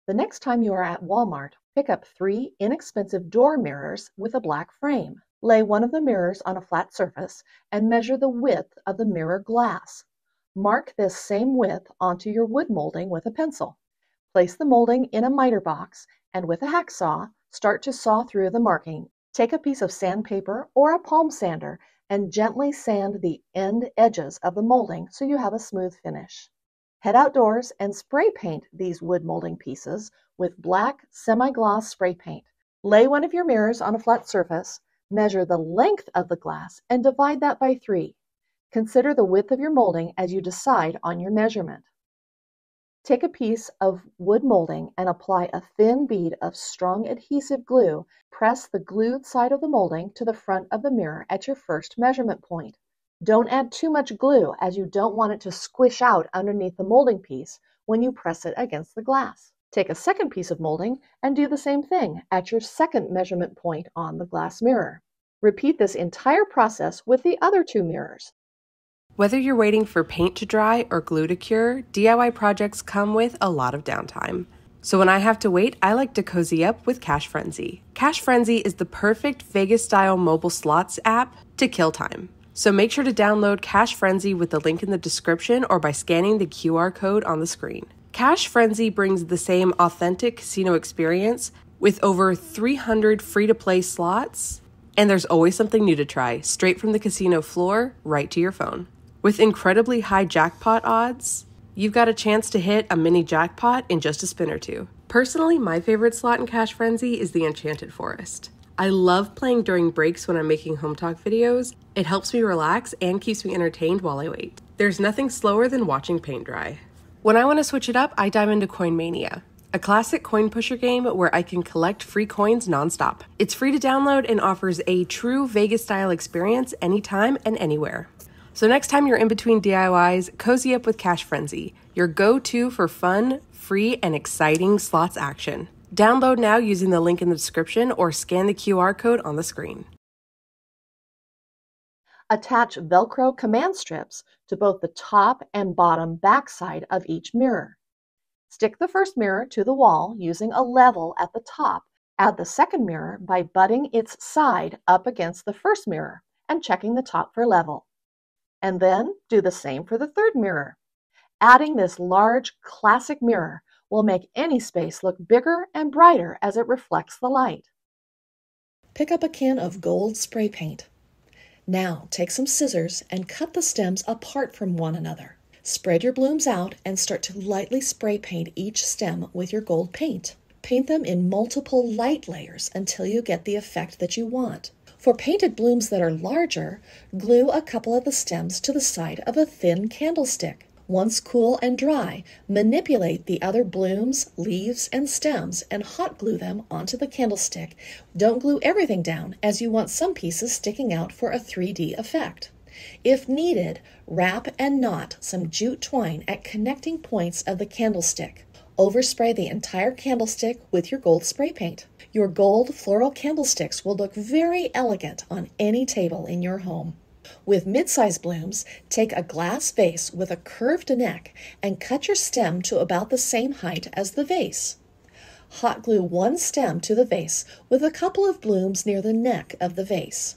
The next time you are at Walmart, pick up 3 inexpensive door mirrors with a black frame. Lay one of the mirrors on a flat surface and measure the width of the mirror glass. Mark this same width onto your wood molding with a pencil. Place the molding in a miter box and with a hacksaw, start to saw through the marking. Take a piece of sandpaper or a palm sander and gently sand the end edges of the molding so you have a smooth finish. Head outdoors and spray paint these wood molding pieces with black semi-gloss spray paint. Lay one of your mirrors on a flat surface, measure the length of the glass, and divide that by 3. Consider the width of your molding as you decide on your measurement. Take a piece of wood molding and apply a thin bead of strong adhesive glue. Press the glued side of the molding to the front of the mirror at your first measurement point. Don't add too much glue as you don't want it to squish out underneath the molding piece when you press it against the glass. Take a second piece of molding and do the same thing at your second measurement point on the glass mirror. Repeat this entire process with the other 2 mirrors. Whether you're waiting for paint to dry or glue to cure, DIY projects come with a lot of downtime. So when I have to wait, I like to cozy up with Cash Frenzy. Cash Frenzy is the perfect Vegas-style mobile slots app to kill time. So make sure to download Cash Frenzy with the link in the description or by scanning the QR code on the screen. Cash Frenzy brings the same authentic casino experience with over 300 free-to-play slots, and there's always something new to try, straight from the casino floor right to your phone. With incredibly high jackpot odds, you've got a chance to hit a mini jackpot in just a spin or 2. Personally, my favorite slot in Cash Frenzy is the Enchanted Forest. I love playing during breaks when I'm making Hometalk videos. It helps me relax and keeps me entertained while I wait. There's nothing slower than watching paint dry. When I want to switch it up, I dive into Coin Mania, a classic coin pusher game where I can collect free coins nonstop. It's free to download and offers a true Vegas-style experience anytime and anywhere. So next time you're in between DIYs, cozy up with Cash Frenzy, your go-to for fun, free, and exciting slots action. Download now using the link in the description or scan the QR code on the screen. Attach Velcro command strips to both the top and bottom backside of each mirror. Stick the first mirror to the wall using a level at the top. Add the second mirror by butting its side up against the first mirror and checking the top for level. And then do the same for the third mirror. Adding this large classic mirror will make any space look bigger and brighter as it reflects the light. Pick up a can of gold spray paint. Now take some scissors and cut the stems apart from one another. Spread your blooms out and start to lightly spray paint each stem with your gold paint. Paint them in multiple light layers until you get the effect that you want. For painted blooms that are larger, glue a couple of the stems to the side of a thin candlestick. Once cool and dry, manipulate the other blooms, leaves, and stems and hot glue them onto the candlestick. Don't glue everything down as you want some pieces sticking out for a 3D effect. If needed, wrap and knot some jute twine at connecting points of the candlestick. Overspray the entire candlestick with your gold spray paint. Your gold floral candlesticks will look very elegant on any table in your home. With mid-size blooms, take a glass vase with a curved neck and cut your stem to about the same height as the vase. Hot glue one stem to the vase with a couple of blooms near the neck of the vase.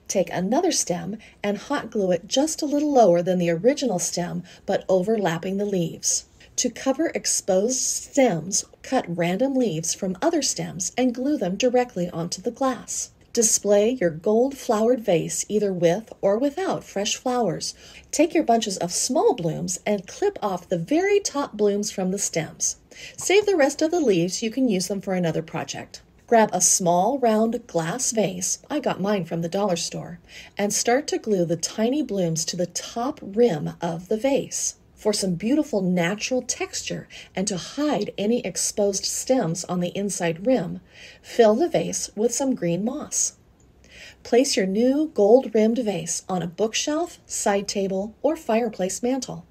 Take another stem and hot glue it just a little lower than the original stem, but overlapping the leaves. To cover exposed stems, cut random leaves from other stems and glue them directly onto the glass. Display your gold flowered vase either with or without fresh flowers. Take your bunches of small blooms and clip off the very top blooms from the stems. Save the rest of the leaves, you can use them for another project. Grab a small round glass vase, I got mine from the dollar store, and start to glue the tiny blooms to the top rim of the vase. For some beautiful natural texture and to hide any exposed stems on the inside rim, fill the vase with some green moss. Place your new gold-rimmed vase on a bookshelf, side table, or fireplace mantle.